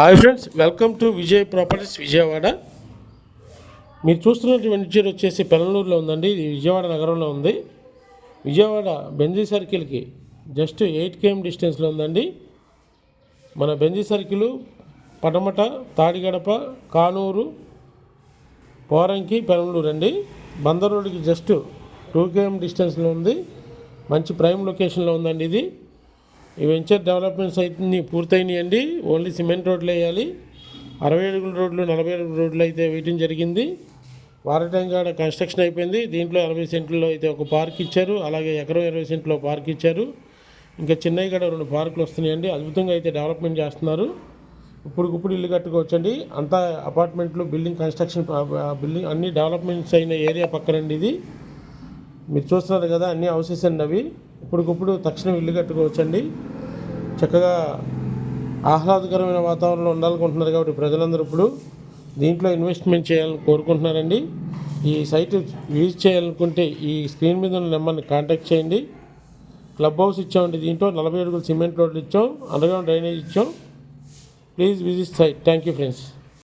Hi friends, welcome to Vijay properties Vijayawada. మీరు చూస్తున్నటువంటి venture వచ్చేసి పెనలూరులో ఉందండి. ఇది విజయవాడ నగరంలో ఉంది. విజయవాడ బెంజీ సర్కిల్కి జస్ట్ 8 km డిస్టెన్స్లో ఉందండి. మన బెంజీ సర్కిల్, పటమట, తాడిగడప, కానూరు, పోరంకి, పెనలూరు అండి. బందర్ రోడ్డుకి జస్ట్ 2 km డిస్టెన్స్లో ఉంది. మంచి ప్రైమ్ లొకేషన్లో ఉందండి ఇది. ఈ వెంచర్ డెవలప్మెంట్స్ అయితే పూర్తయినాయండి. ఓన్లీ సిమెంట్ రోడ్లు వేయాలి. 60 అడుగుల రోడ్లు, 40 అడుగుల రోడ్లు అయితే వేయటం జరిగింది. వారటం కాడ కన్స్ట్రక్షన్ అయిపోయింది. దీంట్లో 80 సెంట్లలో అయితే ఒక పార్క్ ఇచ్చారు. అలాగే ఎకరం 20 సెంట్లో పార్క్ ఇచ్చారు. ఇంకా చిన్నవి కూడా 2 పార్కులు వస్తున్నాయండి. అద్భుతంగా అయితే డెవలప్మెంట్ చేస్తున్నారు. ఇప్పుడు ఇల్లు కట్టుకోవచ్చండి. అంతా అపార్ట్మెంట్లు, బిల్డింగ్ కన్స్ట్రక్షన్, బిల్డింగ్ అన్ని డెవలప్మెంట్స్ అయిన ఏరియా పక్కనండి ఇది. మీరు చూస్తున్నారు కదా, అన్ని హౌసెస్ అండి అవి. ఇప్పుడు తక్షణం ఇల్లు కట్టుకోవచ్చండి. చక్కగా ఆహ్లాదకరమైన వాతావరణంలో ఉండాలనుకుంటున్నారు కాబట్టి ప్రజలందరూ ఇప్పుడు దీంట్లో ఇన్వెస్ట్మెంట్ చేయాలని కోరుకుంటున్నారండి. ఈ సైట్ విజిట్ చేయాలనుకుంటే ఈ స్క్రీన్ మీద ఉన్న నెంబర్ని కాంటాక్ట్ చేయండి. క్లబ్ హౌస్ ఇచ్చామండి. దీంట్లో 40 అడుగులు సిమెంట్ రోడ్లు ఇచ్చాం, అండర్గ్రౌండ్ డ్రైనేజ్ ఇచ్చాం. Please visit site. Thank you friends.